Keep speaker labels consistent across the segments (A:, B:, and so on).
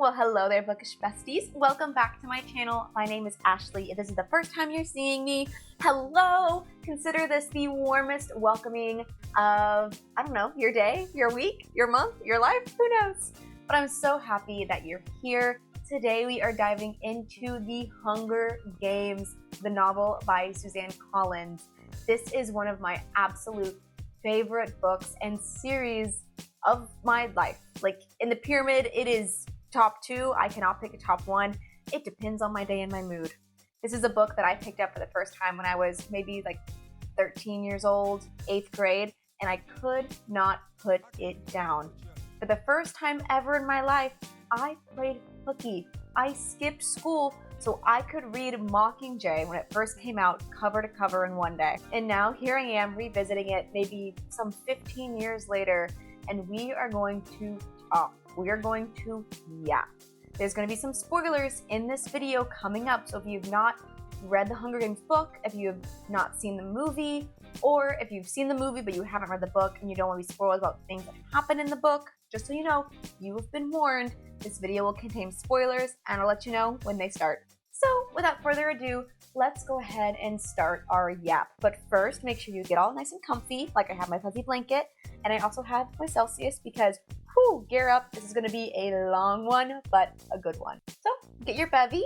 A: Well, hello there, bookish besties. Welcome back to my channel. My name is Ashley. If this is the first time you're seeing me, hello! Consider this the warmest welcoming of, I don't know, your day, your week, your month, your life, who knows? But I'm so happy that you're here. Today we are diving into The Hunger Games, the novel by Suzanne Collins. This is one of my absolute favorite books and series of my life. Like, in the pyramid, it is top 2. I cannot pick a top 1. It depends on my day and my mood. This is a book that I picked up for the first time when I was maybe like 13 years old, 8th grade, and I could not put it down. For the first time ever in my life, I played hooky. I skipped school so I could read Mockingjay when it first came out cover to cover in one day. And now here I am revisiting it maybe some 15 years later, and we are going to talk. We are going to yap. There's going to be some spoilers in this video coming up, so if you've not read the Hunger Games book, if you have not seen the movie, or if you've seen the movie but you haven't read the book and you don't want to be spoiled about things that happen in the book, just so you know, you have been warned. This video will contain spoilers, and I'll let you know when they start. So without further ado, let's go ahead and start our yap. But first, make sure you get all nice and comfy, like I have my fuzzy blanket, and I also have my Celsius because, whew, gear up. This is going to be a long one, but a good one. So get your bevy,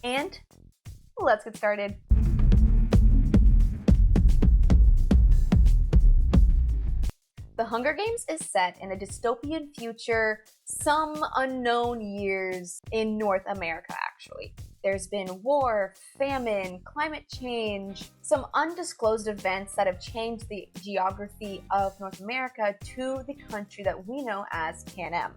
A: and let's get started. The Hunger Games is set in a dystopian future, some unknown years in North America, actually. There's been war, famine, climate change, some undisclosed events that have changed the geography of North America to the country that we know as Panem.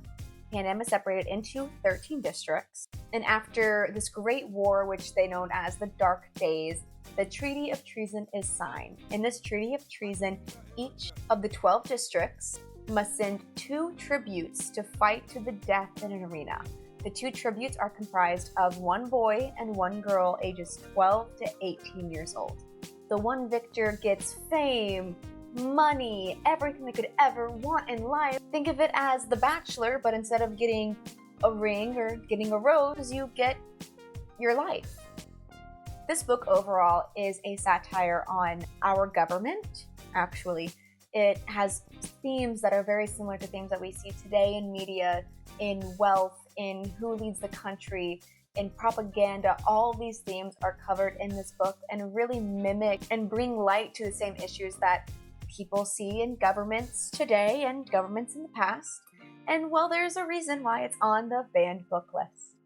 A: Panem is separated into 13 districts, and after this great war, which they know as the Dark Days, the Treaty of Treason is signed. In this Treaty of Treason, each of the 12 districts must send 2 tributes to fight to the death in an arena. The 2 tributes are comprised of 1 boy and 1 girl ages 12 to 18 years old. The one victor gets fame, money, everything they could ever want in life. Think of it as The Bachelor, but instead of getting a ring or getting a rose, you get your life. This book overall is a satire on our government, actually. It has themes that are very similar to themes that we see today in media, in wealth, in who leads the country, in propaganda. All these themes are covered in this book and really mimic and bring light to the same issues that people see in governments today and governments in the past. And well, there's a reason why it's on the banned book list.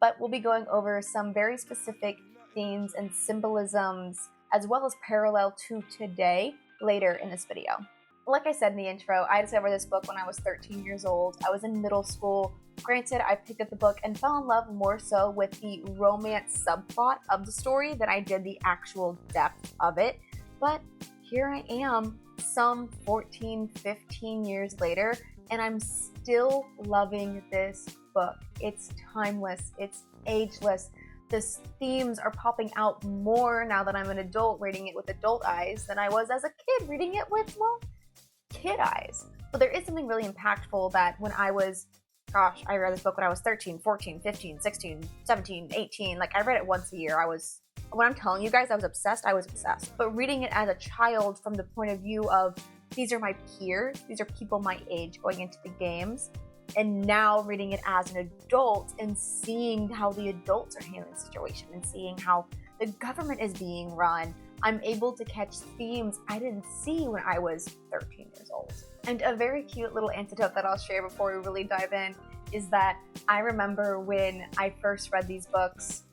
A: But we'll be going over some very specific themes and symbolisms, as well as parallel to today, later in this video. Like I said in the intro, I discovered this book when I was 13 years old. I was in middle school. Granted, I picked up the book and fell in love more so with the romance subplot of the story than I did the actual depth of it. But here I am, some 14, 15 years later, and I'm still loving this book. It's timeless, it's ageless. The themes are popping out more now that I'm an adult reading it with adult eyes than I was as a kid reading it with, well, kid eyes. But there is something really impactful that when I was, I read this book when I was 13, 14, 15, 16, 17, 18. Like, I read it once a year. When I'm telling you guys I was obsessed, I was obsessed. But reading it as a child from the point of view of, these are my peers, these are people my age going into the games, and now reading it as an adult and seeing how the adults are handling the situation and seeing how the government is being run, I'm able to catch themes I didn't see when I was 13 years old. And a very cute little anecdote that I'll share before we really dive in is that I remember when I first read these books,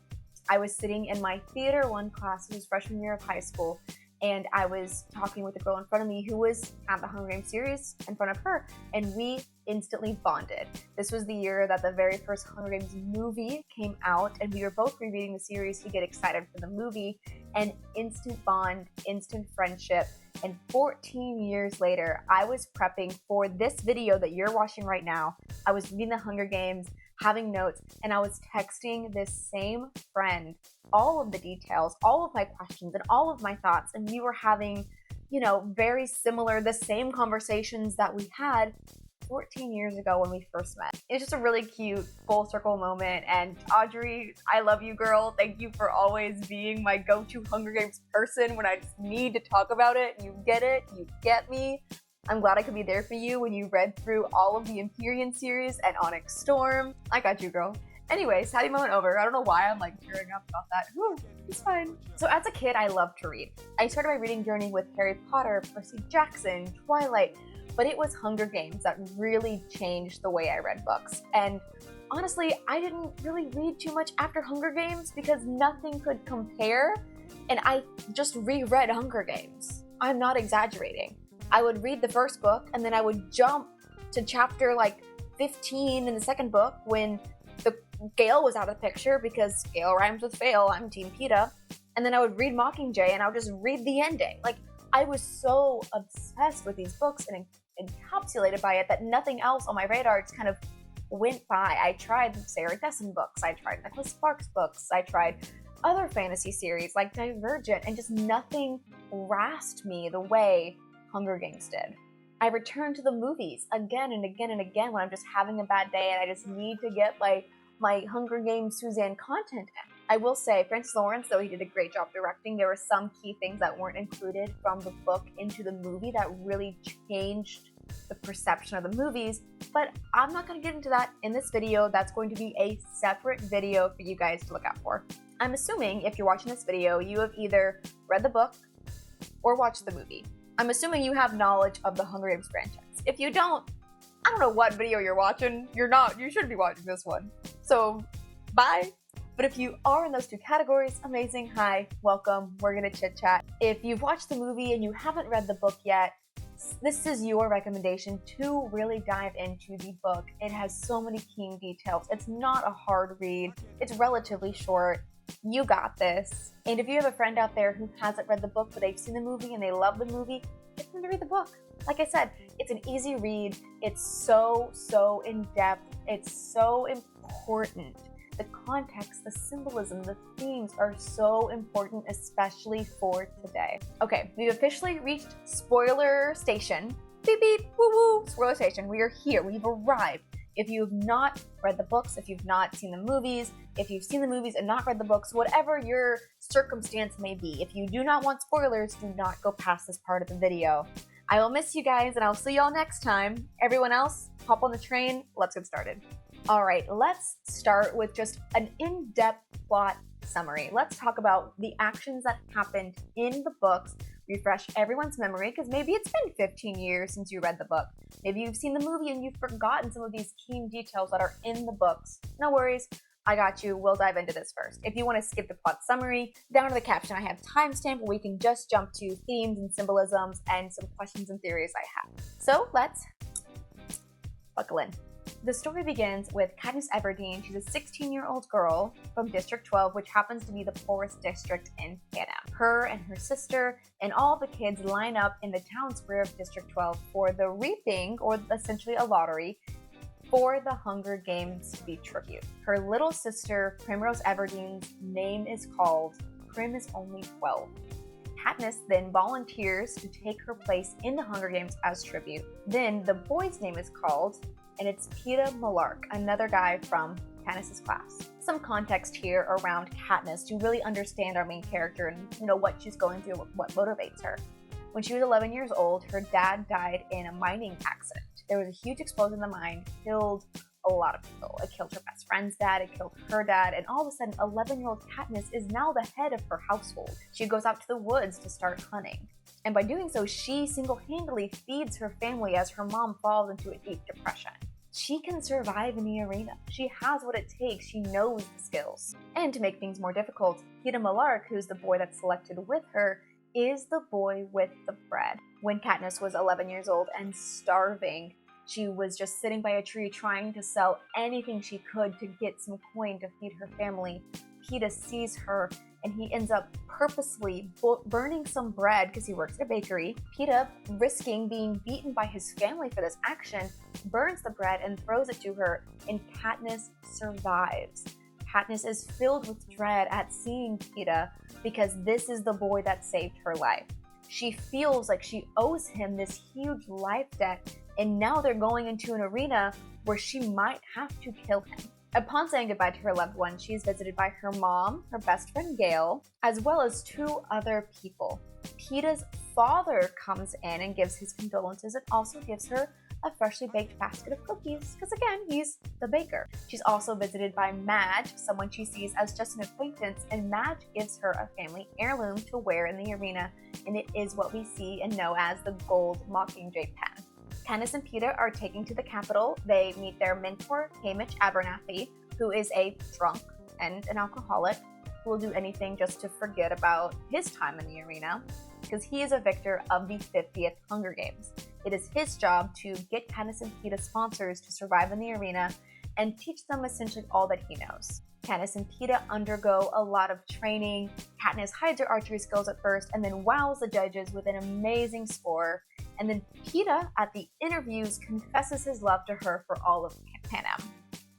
A: I was sitting in my Theater 1 class, it was freshman year of high school, and I was talking with a girl in front of me who was at the Hunger Games series in front of her, and we instantly bonded. This was the year that the very first Hunger Games movie came out, and we were both rereading the series to get excited for the movie, and instant bond, instant friendship. And 14 years later, I was prepping for this video that you're watching right now. I was reading the Hunger Games, having notes, and I was texting this same friend all of the details, all of my questions, and all of my thoughts, and we were having, very similar, the same conversations that we had 14 years ago when we first met. It's just a really cute full circle moment, and Audrey, I love you, girl. Thank you for always being my go-to Hunger Games person when I just need to talk about it. You get me. I'm glad I could be there for you when you read through all of the Empyrean series and Onyx Storm. I got you, girl. Anyways, happy moment over. I don't know why I'm like tearing up about that. Whew, it's fine. So as a kid, I loved to read. I started my reading journey with Harry Potter, Percy Jackson, Twilight, but it was Hunger Games that really changed the way I read books. And honestly, I didn't really read too much after Hunger Games because nothing could compare, and I just reread Hunger Games. I'm not exaggerating. I would read the first book, and then I would jump to chapter like 15 in the second book when the Gale was out of the picture, because Gale rhymes with fail. I'm Team Peeta. And then I would read Mockingjay, and I would just read the ending. Like, I was so obsessed with these books and encapsulated by it that nothing else on my radar just kind of went by. I tried Sarah Dessen books. I tried Nicholas Sparks books. I tried other fantasy series like Divergent, and just nothing rasped me the way Hunger Games did. I return to the movies again and again and again when I'm just having a bad day and I just need to get my Hunger Games Suzanne content in. I will say, Francis Lawrence, though he did a great job directing, there were some key things that weren't included from the book into the movie that really changed the perception of the movies, but I'm not going to get into that in this video. That's going to be a separate video for you guys to look out for. I'm assuming if you're watching this video, you have either read the book or watched the movie. I'm assuming you have knowledge of the Hunger Games franchise. If you don't, I don't know what video you're watching. You shouldn't be watching this one. So, bye. But if you are in those two categories, amazing. Hi, welcome. We're gonna chit chat. If you've watched the movie and you haven't read the book yet, this is your recommendation to really dive into the book. It has so many key details. It's not a hard read. It's relatively short. You got this. And if you have a friend out there who hasn't read the book, but they've seen the movie and they love the movie, get them to read the book. Like I said, it's an easy read. It's so in-depth. It's so important. The context, the symbolism, the themes are so important, especially for today. Okay, we've officially reached spoiler station. Beep, beep, woo, woo, spoiler station. We are here. We've arrived. If you've not read the books, if you've not seen the movies, if you've seen the movies and not read the books, whatever your circumstance may be, if you do not want spoilers, do not go past this part of the video. I will miss you guys, and I'll see y'all next time. Everyone else, hop on the train. Let's get started. All right, let's start with just an in-depth plot summary. Let's talk about the actions that happened in the books, refresh everyone's memory, because maybe it's been 15 years since you read the book. Maybe you've seen the movie and you've forgotten some of these key details that are in the books. No worries, I got you. We'll dive into this first. If you want to skip the plot summary, down to the caption I have timestamp where we can just jump to themes and symbolisms and some questions and theories I have. So let's buckle in. The story begins with Katniss Everdeen. She's a 16-year-old girl from District 12, which happens to be the poorest district in Panem. Her and her sister and all the kids line up in the town square of District 12 for the reaping, or essentially a lottery, for the Hunger Games to be tribute. Her little sister, Primrose Everdeen's name is called. Prim is only 12. Katniss then volunteers to take her place in the Hunger Games as tribute. Then the boy's name is called, and it's Peeta Mellark, another guy from Katniss's class. Some context here around Katniss to really understand our main character and what she's going through, what motivates her. When she was 11 years old, her dad died in a mining accident. There was a huge explosion in the mine, killed a lot of people. It killed her best friend's dad, it killed her dad, and all of a sudden 11-year-old Katniss is now the head of her household. She goes out to the woods to start hunting. And by doing so, she single-handedly feeds her family as her mom falls into a deep depression. She can survive in the arena. She has what it takes. She knows the skills. And to make things more difficult, Peeta Mellark, who's the boy that's selected with her, is the boy with the bread. When Katniss was 11 years old and starving, she was just sitting by a tree trying to sell anything she could to get some coin to feed her family. Peeta sees her and he ends up purposely burning some bread because he works at a bakery. Peeta, risking being beaten by his family for this action, burns the bread and throws it to her, and Katniss survives. Katniss is filled with dread at seeing Peeta because this is the boy that saved her life. She feels like she owes him this huge life debt and now they're going into an arena where she might have to kill him. Upon saying goodbye to her loved one, she is visited by her mom, her best friend Gail, as well as 2 other people. Peeta's father comes in and gives his condolences and also gives her a freshly baked basket of cookies, because again, he's the baker. She's also visited by Madge, someone she sees as just an acquaintance, and Madge gives her a family heirloom to wear in the arena, and it is what we see and know as the gold Mockingjay pen. Katniss and Peeta are taken to the Capitol. They meet their mentor, Hamish Abernathy, who is a drunk and an alcoholic who will do anything just to forget about his time in the arena, because he is a victor of the 50th Hunger Games. It is his job to get Katniss and Peeta sponsors to survive in the arena and teach them essentially all that he knows. Katniss and Peeta undergo a lot of training. Katniss hides her archery skills at first and then wows the judges with an amazing score. And then Peeta, at the interviews, confesses his love to her for all of Panem.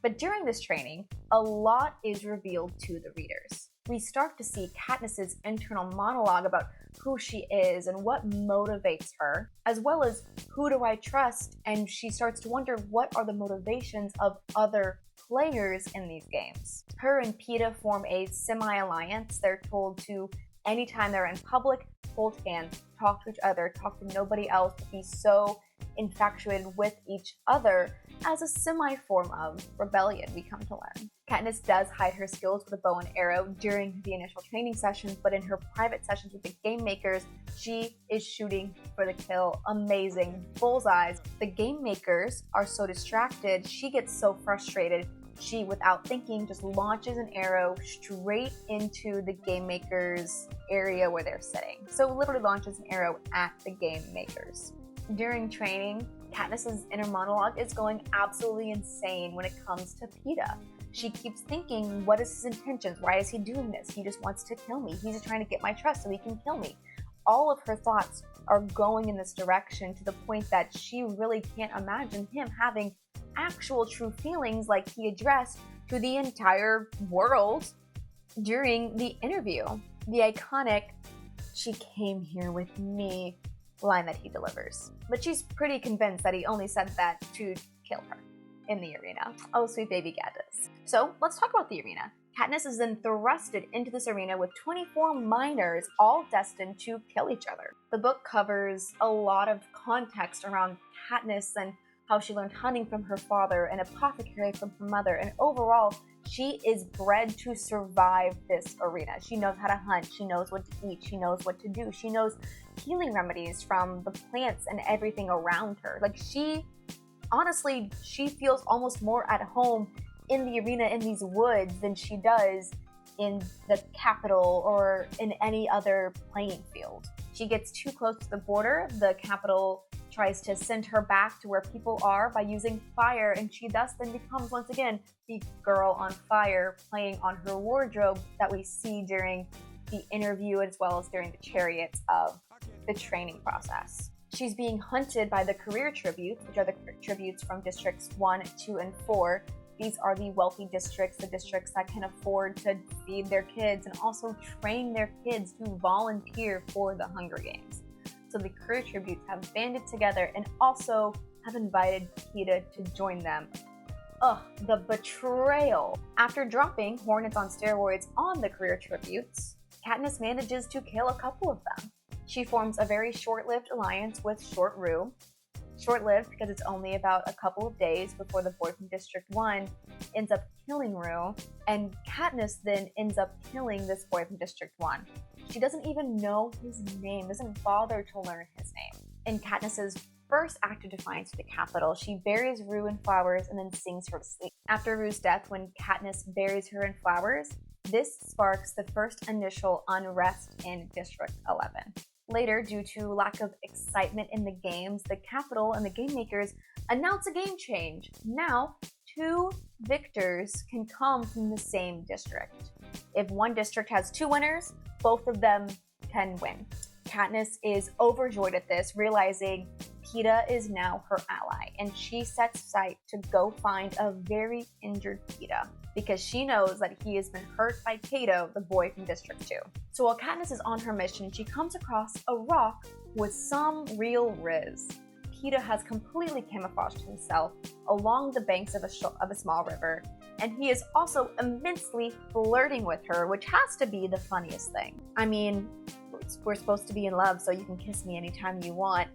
A: But during this training, a lot is revealed to the readers. We start to see Katniss's internal monologue about who she is and what motivates her, as well as who do I trust, and she starts to wonder what are the motivations of other players in these games. Her and Peeta form a semi-alliance. They're told to, anytime they're in public, hold hands, talk to each other, talk to nobody else, but be so infatuated with each other as a semi-form of rebellion, we come to learn. Katniss does hide her skills with a bow and arrow during the initial training sessions, but in her private sessions with the game makers, she is shooting for the kill. Amazing bullseyes. The game makers are so distracted, she gets so frustrated, she, without thinking, just launches an arrow straight into the game makers' area where they're sitting. So literally launches an arrow at the game makers. During training, Katniss's inner monologue is going absolutely insane when it comes to Peeta. She keeps thinking, what is his intentions? Why is he doing this? He just wants to kill me. He's just trying to get my trust so he can kill me. All of her thoughts are going in this direction to the point that she really can't imagine him having actual true feelings like he addressed to the entire world during the interview. The iconic, "She came here with me" line that he delivers. But she's pretty convinced that he only said that to kill her in the arena. Oh, sweet baby Katniss. So let's talk about the arena. Katniss is then thrusted into this arena with 24 minors, all destined to kill each other. The book covers a lot of context around Katniss and how she learned hunting from her father and apothecary from her mother, and overall, she is bred to survive this arena. She knows how to hunt, she knows what to eat, she knows what to do, she knows healing remedies from the plants and everything around her. Like, honestly, she feels almost more at home in the arena in these woods than she does in the Capitol or in any other playing field. She gets too close to the border. The Capitol tries to send her back to where people are by using fire, and she thus then becomes once again the girl on fire, playing on her wardrobe that we see during the interview as well as during the chariots of the training process. She's being hunted by the career tributes, which are the tributes from districts 1, 2, and 4. These are the wealthy districts, the districts that can afford to feed their kids and also train their kids to volunteer for the Hunger Games. So the career tributes have banded together and also have invited Peeta to join them. Ugh, the betrayal. After dropping Hornets on steroids on the career tributes, Katniss manages to kill a couple of them. She forms a very short-lived alliance with Short Rue. Short-lived because it's only about a couple of days before the boy from District 1 ends up killing Rue, and Katniss then ends up killing this boy from District 1. She doesn't even know his name, doesn't bother to learn his name. In Katniss's first act of defiance to the Capitol, she buries Rue in flowers and then sings her to sleep. After Rue's death, when Katniss buries her in flowers, this sparks the first initial unrest in District 11. Later, due to lack of excitement in the games, the Capitol and the game makers announce a game change. Now, 2 victors can come from the same district. If one district has 2 winners, both of them can win. Katniss is overjoyed at this, realizing Peeta is now her ally, and she sets sight to go find a very injured Peeta, because she knows that he has been hurt by Cato, the boy from District 2. So while Katniss is on her mission, she comes across a rock with some real rizz. Peeta has completely camouflaged himself along the banks of a small river, and he is also immensely flirting with her, which has to be the funniest thing. I mean, we're supposed to be in love, so you can kiss me anytime you want.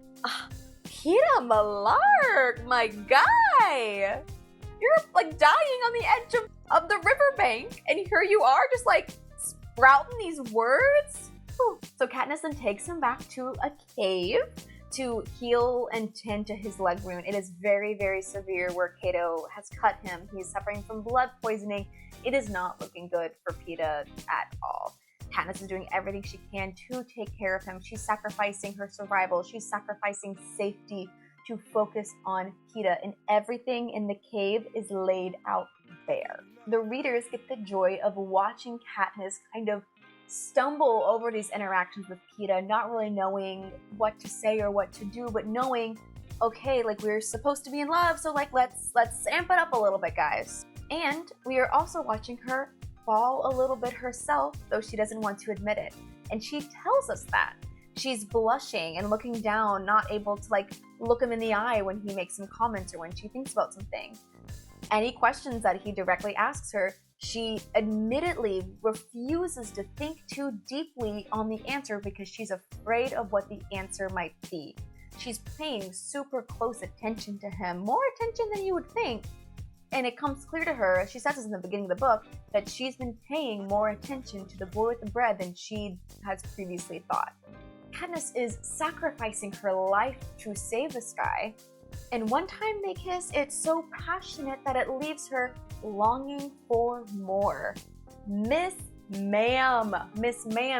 A: Peeta Malark, my guy! You're like dying on the edge of the riverbank, and here you are just like sprouting these words? Whew. So Katniss then takes him back to a cave to heal and tend to his leg wound. It is very, very severe where Cato has cut him. He's suffering from blood poisoning. It is not looking good for Peeta at all. Katniss is doing everything she can to take care of him. She's sacrificing her survival. She's sacrificing safety to focus on Peeta, and everything in the cave is laid out bare. The readers get the joy of watching Katniss kind of stumble over these interactions with Peeta, not really knowing what to say or what to do, but knowing, okay, like we're supposed to be in love, so like let's amp it up a little bit, guys. And we are also watching her fall a little bit herself, though she doesn't want to admit it. And she tells us that. She's blushing and looking down, not able to like look him in the eye when he makes some comments or when she thinks about something. Any questions that he directly asks her, she admittedly refuses to think too deeply on the answer because she's afraid of what the answer might be. She's paying super close attention to him, more attention than you would think. And it comes clear to her, she says this in the beginning of the book, that she's been paying more attention to the boy with the bread than she has previously thought. Katniss is sacrificing her life to save this guy, and one time they kiss, it's so passionate that it leaves her longing for more. Miss Ma'am,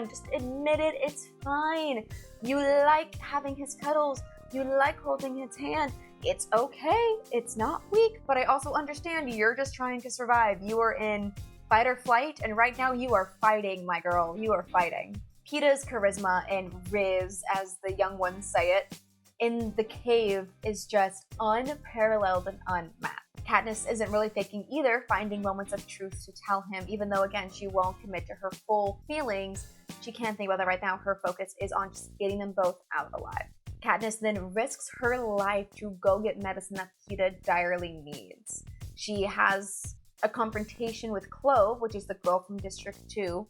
A: just admit it, it's fine. You like having his cuddles, you like holding his hand. It's okay, it's not weak, but I also understand you're just trying to survive. You are in fight or flight, and right now you are fighting, my girl, you are fighting. Peeta's charisma and rizz, as the young ones say it, in the cave is just unparalleled and unmatched. Katniss isn't really faking either, finding moments of truth to tell him, even though, again, she won't commit to her full feelings. She can't think about that right now. Her focus is on just getting them both out alive. Katniss then risks her life to go get medicine that Peeta direly needs. She has a confrontation with Clove, which is the girl from District 2.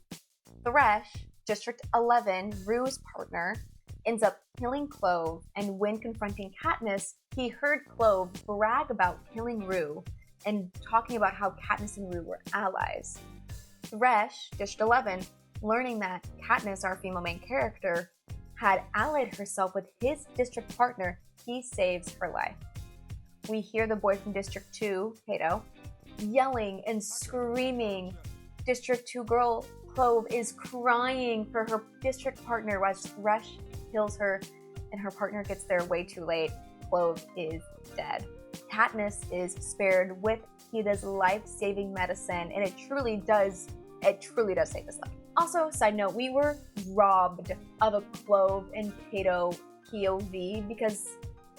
A: Thresh, District 11, Rue's partner, ends up killing Clove, and when confronting Katniss, he heard Clove brag about killing Rue and talking about how Katniss and Rue were allies. Thresh, District 11, learning that Katniss, our female main character, had allied herself with his district partner, he saves her life. We hear the boy from District 2, Cato, yelling and screaming. District 2 girl, Clove, is crying for her district partner as Thresh kills her, and her partner gets there way too late. Clove is dead. Katniss is spared with Peeta's life-saving medicine, and it truly does save his life. Also, side note, we were robbed of a Clove and Cato POV because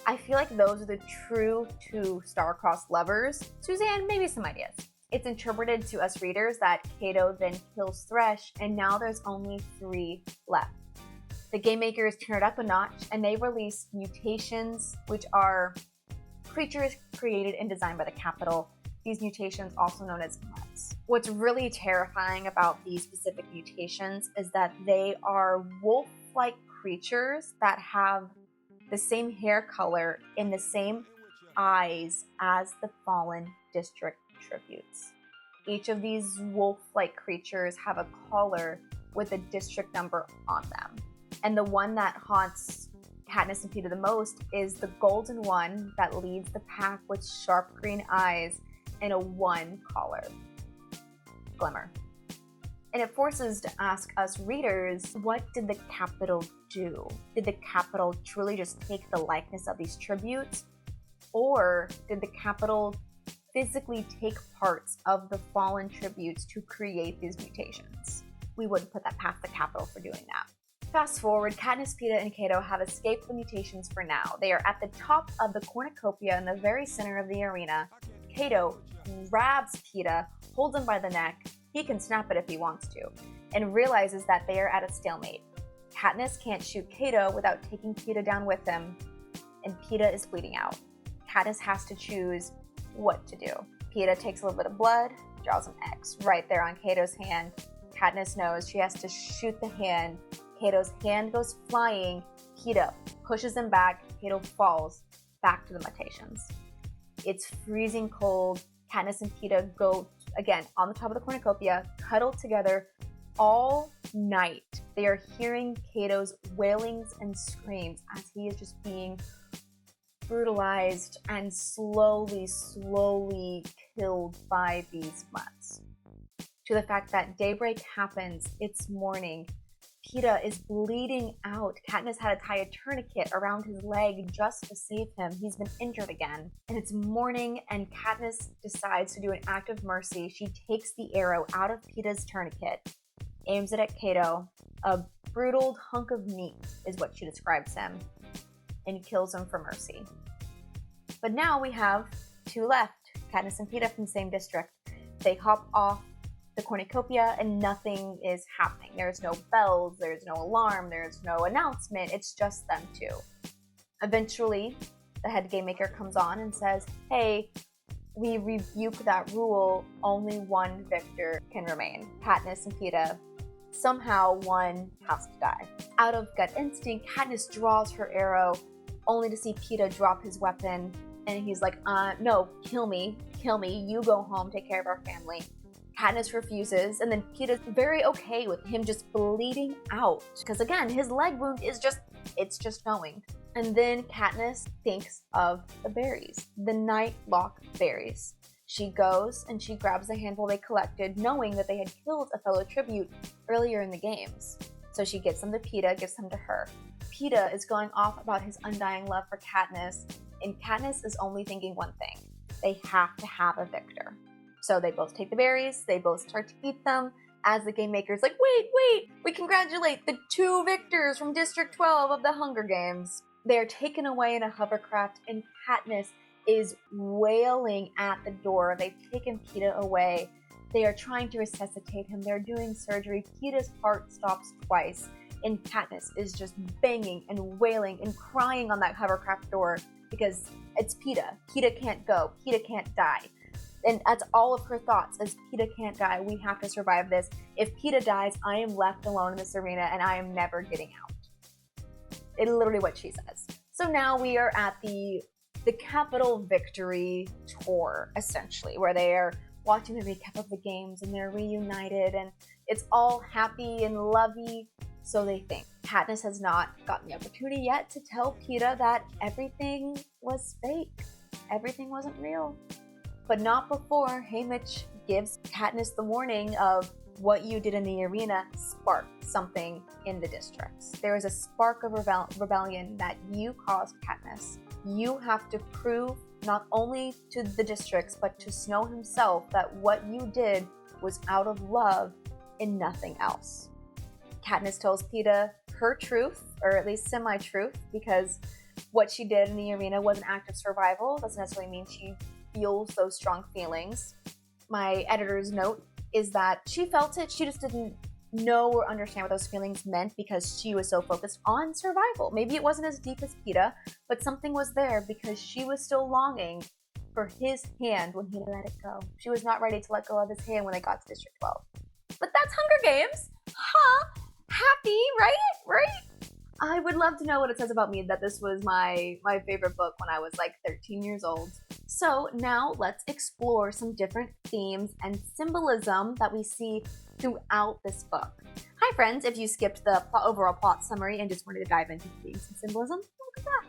A: I feel like those are the true two star-crossed lovers. Suzanne, maybe some ideas. It's interpreted to us readers that Cato then kills Thresh, and now there's only 3 left. The game makers turn it up a notch, and they release mutations, which are creatures created and designed by the Capitol. These mutations, also known as mutts. What's really terrifying about these specific mutations is that they are wolf-like creatures that have the same hair color and the same eyes as the fallen district tributes. Each of these wolf-like creatures have a collar with a district number on them. And the one that haunts Katniss and Peeta the most is the golden one that leads the pack with sharp green eyes and a 1 collar. Glimmer. And it forces to ask us readers, what did the Capitol do? Did the Capitol truly just take the likeness of these tributes? Or did the Capitol physically take parts of the fallen tributes to create these mutations? We wouldn't put that past the Capitol for doing that. Fast forward, Katniss, Peeta, and Cato have escaped the mutations for now. They are at the top of the Cornucopia in the very center of the arena. Cato grabs Peeta, holds him by the neck, he can snap it if he wants to, and realizes that they are at a stalemate. Katniss can't shoot Cato without taking Peeta down with him, and Peeta is bleeding out. Katniss has to choose what to do. Peeta takes a little bit of blood, draws an X right there on Cato's hand. Katniss knows she has to shoot the hand. Cato's hand goes flying. Peeta pushes him back. Cato falls back to the mutations. It's freezing cold. Katniss and Peeta go, again, on the top of the cornucopia, cuddle together all night. They are hearing Cato's wailings and screams as he is just being brutalized and slowly killed by these mutts. To the fact that daybreak happens, it's morning. Peeta is bleeding out. Katniss had to tie a tourniquet around his leg just to save him. He's been injured again. And it's morning, and Katniss decides to do an act of mercy. She takes the arrow out of Peeta's tourniquet, aims it at Cato. A brutal hunk of meat is what she describes him, and kills him for mercy. But now we have two left, Katniss and Peeta from the same district. They hop off the cornucopia and nothing is happening. There's no bells, there's no alarm, there's no announcement. It's just them two. Eventually, the head game maker comes on and says, hey, we rebuke that rule. Only one victor can remain. Katniss and Peeta. Somehow one has to die. Out of gut instinct, Katniss draws her arrow only to see Peeta drop his weapon. And he's like, no, kill me. You go home, take care of our family. Katniss refuses, and then Peeta's very okay with him just bleeding out. Because again, his leg wound is it's just going. And then Katniss thinks of the berries, the Nightlock berries. She goes and she grabs the handful they collected, knowing that they had killed a fellow tribute earlier in the games. So she gives them to Peeta, gives them to her. Peeta is going off about his undying love for Katniss, and Katniss is only thinking one thing. They have to have a victor. So they both take the berries, they both start to eat them, as the game maker's like, wait, we congratulate the two victors from District 12 of the Hunger Games. They are taken away in a hovercraft, and Katniss is wailing at the door. They've taken Peeta away. They are trying to resuscitate him. They're doing surgery. Peeta's heart stops twice, and Katniss is just banging and wailing and crying on that hovercraft door because it's Peeta. Peeta can't go. Peeta can't die. And that's all of her thoughts, is Peeta can't die. We have to survive this. If Peeta dies, I am left alone in this arena and I am never getting out. It's literally what she says. So now we are at the Capital Victory Tour, essentially, where they are watching the recap of the games and they're reunited and it's all happy and lovey, so they think. Katniss has not gotten the opportunity yet to tell Peeta that everything was fake. Everything wasn't real. But not before Haymitch gives Katniss the warning of what you did in the arena sparked something in the districts. There is a spark of rebellion that you caused, Katniss. You have to prove not only to the districts, but to Snow himself that what you did was out of love and nothing else. Katniss tells Peeta her truth, or at least semi-truth, because what she did in the arena was an act of survival. Doesn't necessarily mean she feels those strong feelings. My editor's note is that she felt it, she just didn't know or understand what those feelings meant because she was so focused on survival. Maybe it wasn't as deep as Peeta, but something was there because she was still longing for his hand when he let it go. She was not ready to let go of his hand when they got to District 12. But that's Hunger Games! Huh? Happy, right? I would love to know what it says about me that this was my favorite book when I was like 13 years old. So now let's explore some different themes and symbolism that we see throughout this book. Hi friends, if you skipped the overall plot summary and just wanted to dive into themes and symbolism, look at that.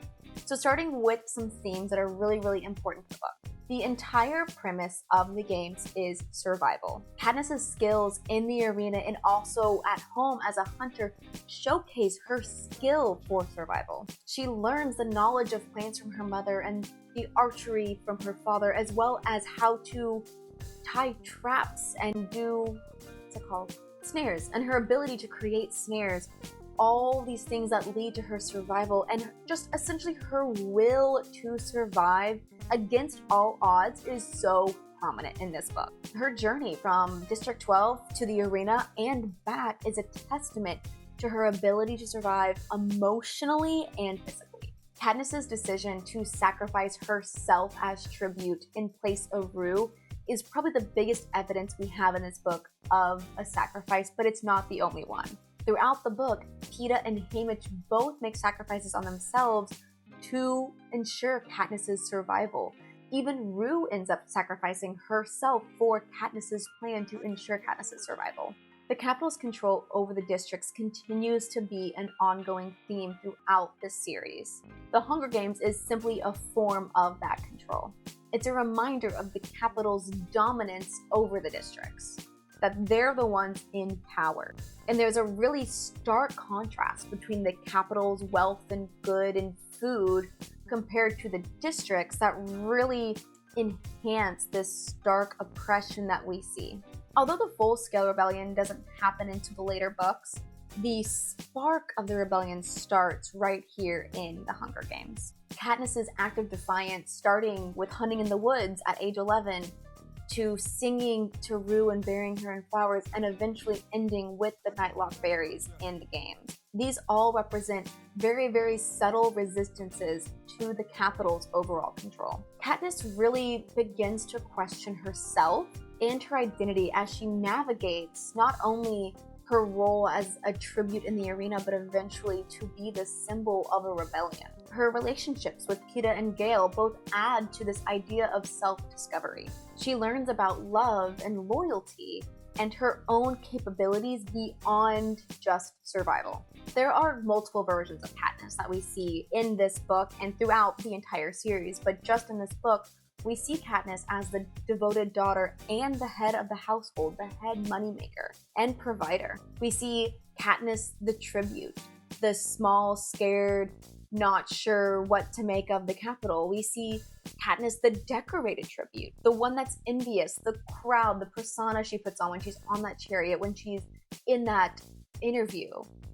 A: So starting with some themes that are really important to the book. The entire premise of the games is survival. Katniss's skills in the arena and also at home as a hunter showcase her skill for survival. She learns the knowledge of plants from her mother and the archery from her father, as well as how to tie traps and do, snares, and her ability to create snares. All these things that lead to her survival and just essentially her will to survive against all odds is so prominent in this book. Her journey from District 12 to the arena and back is a testament to her ability to survive emotionally and physically. Katniss's decision to sacrifice herself as tribute in place of Rue is probably the biggest evidence we have in this book of a sacrifice, but it's not the only one. Throughout the book, Peeta and Haymitch both make sacrifices on themselves to ensure Katniss's survival. Even Rue ends up sacrificing herself for Katniss's plan to ensure Katniss's survival. The Capitol's control over the districts continues to be an ongoing theme throughout this series. The Hunger Games is simply a form of that control. It's a reminder of the Capitol's dominance over the districts, that they're the ones in power. And there's a really stark contrast between the Capitol's wealth and good and food compared to the districts that really enhance this stark oppression that we see. Although the full-scale rebellion doesn't happen into the later books, the spark of the rebellion starts right here in the Hunger Games. Katniss's act of defiance, starting with hunting in the woods at age 11, to singing to Rue and burying her in flowers, and eventually ending with the Nightlock berries in the games. These all represent very, very subtle resistances to the Capitol's overall control. Katniss really begins to question herself and her identity as she navigates not only her role as a tribute in the arena, but eventually to be the symbol of a rebellion. Her relationships with Peeta and Gale both add to this idea of self-discovery. She learns about love and loyalty and her own capabilities beyond just survival. There are multiple versions of Katniss that we see in this book and throughout the entire series, but just in this book, we see Katniss as the devoted daughter and the head of the household, the head moneymaker and provider. We see Katniss the tribute, the small, scared, not sure what to make of the Capitol. We see Katniss the decorated tribute, the one that's envious, the crowd, the persona she puts on when she's on that chariot, when she's in that interview.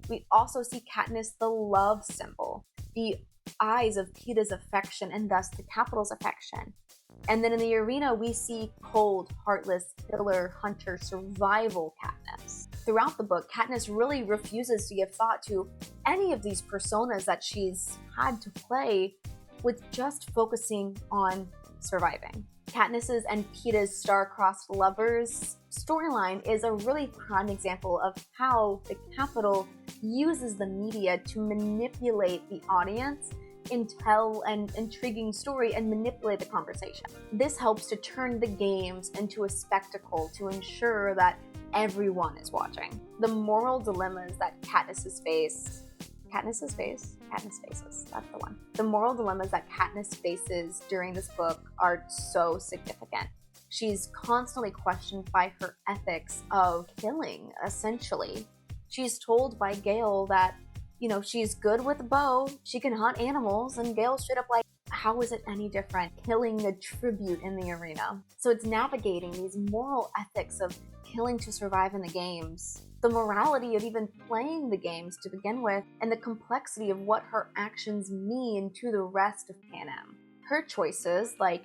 A: We also see Katniss the love symbol, the eyes of Peeta's affection and thus the Capitol's affection. And then in the arena, we see cold, heartless, killer, hunter, survival Katniss. Throughout the book, Katniss really refuses to give thought to any of these personas that she's had to play, with just focusing on surviving. Katniss's and Peeta's star-crossed lovers storyline is a really prime example of how the Capitol uses the media to manipulate the audience and tell an intriguing story and manipulate the conversation. This helps to turn the games into a spectacle to ensure that everyone is watching. The moral dilemmas that Katniss faces, that's the one. The moral dilemmas that Katniss faces during this book are so significant. She's constantly questioned by her ethics of killing, essentially. She's told by Gale that, she's good with a bow, she can hunt animals, and Gale's straight up like, how is it any different killing a tribute in the arena? So it's navigating these moral ethics of killing to survive in the games, the morality of even playing the games to begin with, and the complexity of what her actions mean to the rest of Panem. Her choices, like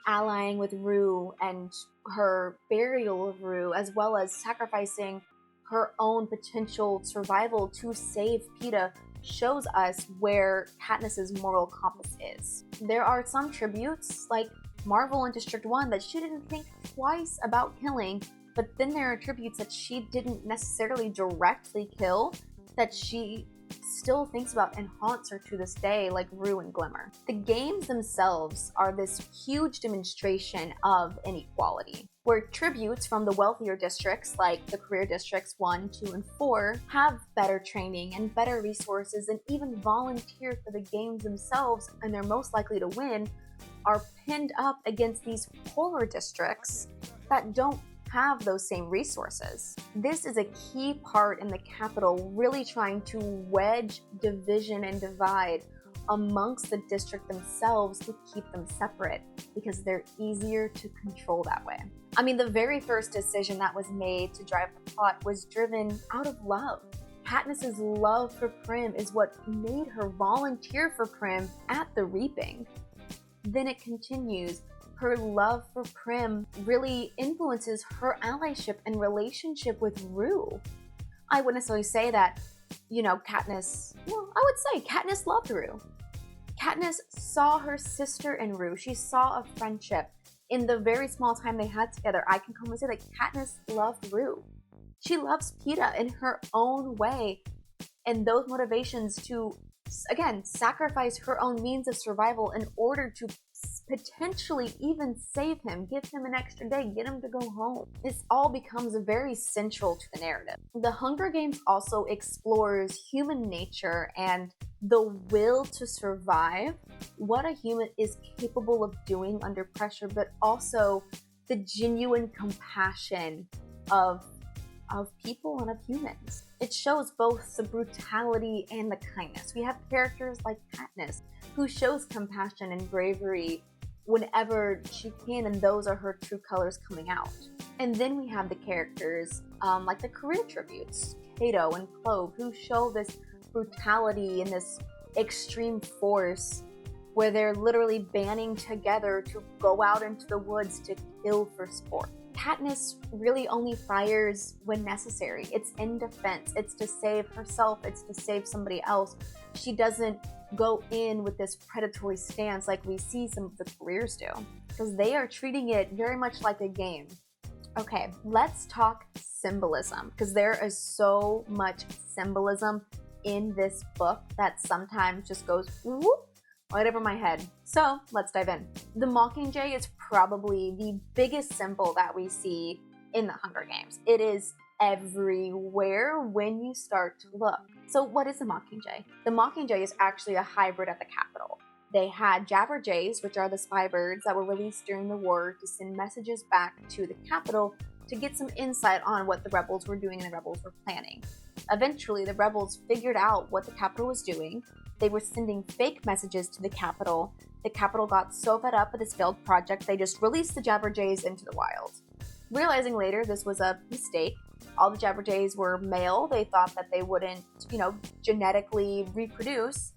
A: allying with Rue and her burial of Rue, as well as sacrificing her own potential survival to save Peeta, shows us where Katniss's moral compass is. There are some tributes, like Marvel in District 1, that she didn't think twice about killing, but then there are tributes that she didn't necessarily directly kill, that she still thinks about and haunts her to this day, like Rue and Glimmer. The games themselves are this huge demonstration of inequality, where tributes from the wealthier districts, like the career districts 1, 2, and 4, have better training and better resources and even volunteer for the games themselves, and they're most likely to win, are pinned up against these poorer districts that don't have those same resources. This is a key part in the Capitol really trying to wedge division and divide amongst the district themselves to keep them separate, because they're easier to control that way. I mean, the very first decision that was made to drive the plot was driven out of love. Katniss's love for Prim is what made her volunteer for Prim at the Reaping. Then it continues. Her love for Prim really influences her allyship and relationship with Rue. I wouldn't necessarily say that, Katniss, I would say Katniss loved Rue. Katniss saw her sister in Rue. She saw a friendship. In the very small time they had together, I can come and say that Katniss loved Rue. She loves Peeta in her own way. And those motivations to, again, sacrifice her own means of survival in order to potentially even save him, give him an extra day, get him to go home. This all becomes very central to the narrative. The Hunger Games also explores human nature and the will to survive, what a human is capable of doing under pressure, but also the genuine compassion of people and of humans. It shows both the brutality and the kindness. We have characters like Katniss, who shows compassion and bravery whenever she can, and those are her true colors coming out. And then we have the characters like the career tributes, Cato and Clove, who show this brutality and this extreme force where they're literally banding together to go out into the woods to kill for sport. Katniss really only fires when necessary. It's in defense. It's to save herself. It's to save somebody else. She doesn't go in with this predatory stance like we see some of the careers do, because they are treating it very much like a game. Okay, let's talk symbolism, because there is so much symbolism in this book that sometimes just goes whoop right over my head. So let's dive in. The Mockingjay is probably the biggest symbol that we see in the Hunger Games. It is everywhere when you start to look. So what is the Mockingjay? The Mockingjay is actually a hybrid at the Capitol. They had Jabberjays, which are the spy birds that were released during the war to send messages back to the Capitol to get some insight on what the rebels were doing and the rebels were planning. Eventually, the rebels figured out what the Capitol was doing. They were sending fake messages to the Capitol. The Capitol got so fed up with this failed project, they just released the Jabberjays into the wild. Realizing later this was a mistake, all the Jabberjays were male. They thought that they wouldn't, genetically reproduce,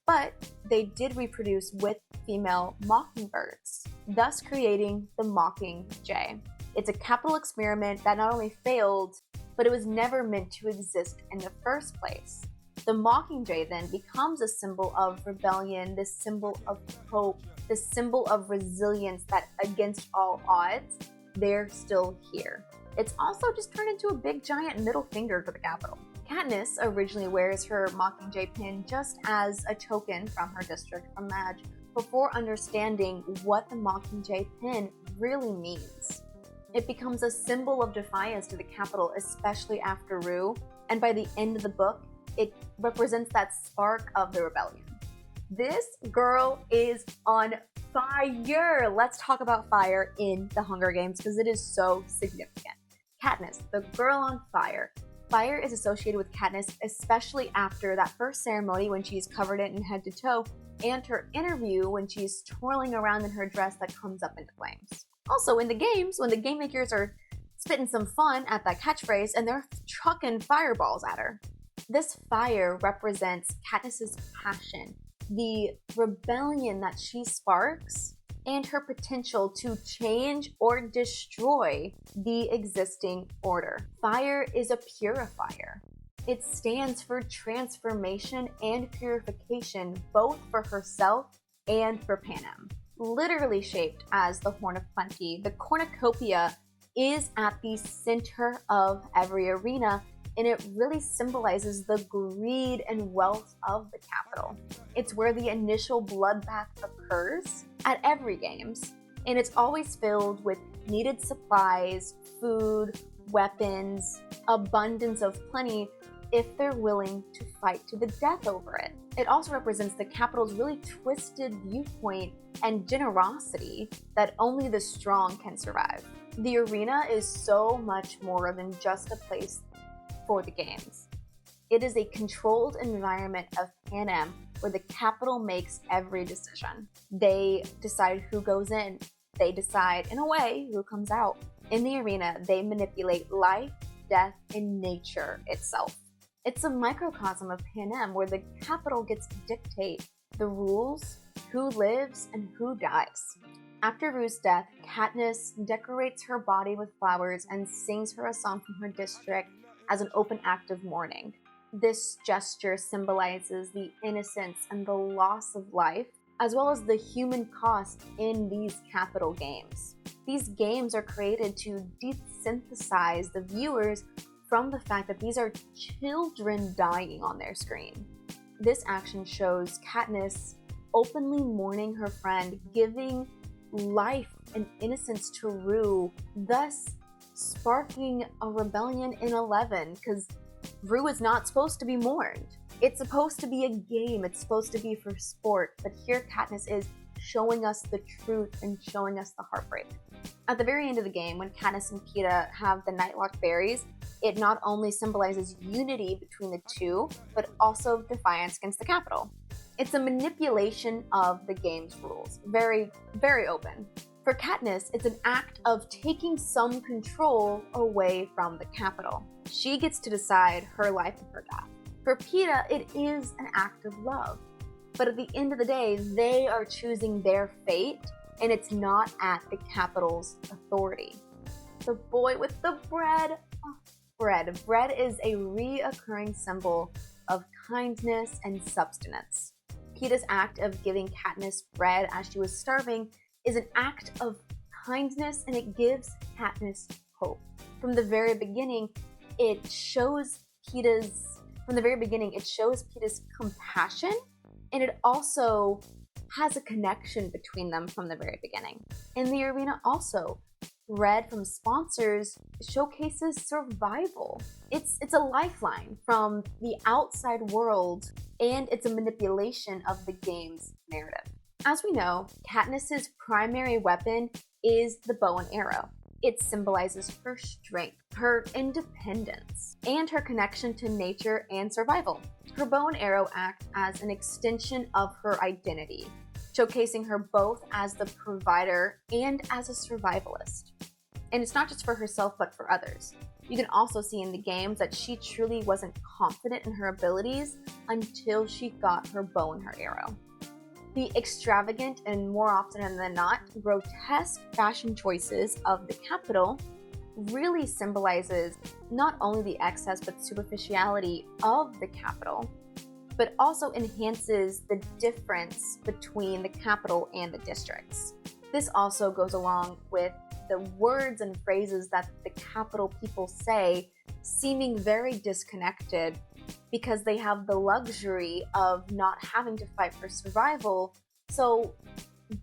A: but they did reproduce with female mockingbirds, thus creating the Mockingjay. It's a capital experiment that not only failed, but it was never meant to exist in the first place. The Mockingjay then becomes a symbol of rebellion, this symbol of hope, this symbol of resilience that against all odds, they're still here. It's also just turned into a big giant middle finger to the Capitol. Katniss originally wears her Mockingjay pin just as a token from her district from Madge before understanding what the Mockingjay pin really means. It becomes a symbol of defiance to the Capitol, especially after Rue, and by the end of the book, it represents that spark of the rebellion. This girl is on fire! Let's talk about fire in the Hunger Games because it is so significant. Katniss, the girl on fire. Fire is associated with Katniss, especially after that first ceremony when she's covered in head to toe, and her interview when she's twirling around in her dress that comes up into flames. Also, in the games, when the game makers are spitting some fun at that catchphrase and they're chucking fireballs at her. This fire represents Katniss's passion, the rebellion that she sparks, and her potential to change or destroy the existing order. Fire is a purifier. It stands for transformation and purification, both for herself and for Panem. Literally shaped as the Horn of Plenty, the Cornucopia is at the center of every arena, and it really symbolizes the greed and wealth of the Capitol. It's where the initial bloodbath occurs at every games, and it's always filled with needed supplies, food, weapons, abundance of plenty if they're willing to fight to the death over it. It also represents the Capitol's really twisted viewpoint and generosity that only the strong can survive. The arena is so much more than just a place for the games. It is a controlled environment of Panem where the Capitol makes every decision. They decide who goes in. They decide, in a way, who comes out. In the arena, they manipulate life, death, and nature itself. It's a microcosm of Panem where the Capitol gets to dictate the rules, who lives, and who dies. After Rue's death, Katniss decorates her body with flowers and sings her a song from her district as an open act of mourning. This gesture symbolizes the innocence and the loss of life as well as the human cost in these capital games. These games are created to desynthesize the viewers from the fact that these are children dying on their screen. This action shows Katniss openly mourning her friend, giving life and innocence to Rue, thus sparking a rebellion in 11, because Rue is not supposed to be mourned. It's supposed to be a game, it's supposed to be for sport, but here Katniss is showing us the truth and showing us the heartbreak. At the very end of the game, when Katniss and Peeta have the Nightlock berries, it not only symbolizes unity between the two, but also defiance against the Capitol. It's a manipulation of the game's rules. Very, very open. For Katniss, it's an act of taking some control away from the Capitol. She gets to decide her life and her death. For Peeta, it is an act of love. But at the end of the day, they are choosing their fate, and it's not at the Capitol's authority. The boy with the bread. Oh, bread. Bread is a reoccurring symbol of kindness and substance. Peeta's act of giving Katniss bread as she was starving is an act of kindness, and it gives Katniss hope. From the very beginning, it shows Peeta's compassion, and it also has a connection between them from the very beginning. In the arena also, bread from sponsors showcases survival. It's a lifeline from the outside world, and it's a manipulation of the game's narrative. As we know, Katniss's primary weapon is the bow and arrow. It symbolizes her strength, her independence, and her connection to nature and survival. Her bow and arrow act as an extension of her identity, showcasing her both as the provider and as a survivalist. And it's not just for herself, but for others. You can also see in the games that she truly wasn't confident in her abilities until she got her bow and her arrow. The extravagant and, more often than not, grotesque fashion choices of the Capitol really symbolizes not only the excess but superficiality of the Capitol, but also enhances the difference between the Capitol and the districts. This also goes along with the words and phrases that the Capitol people say, seeming very disconnected because they have the luxury of not having to fight for survival, so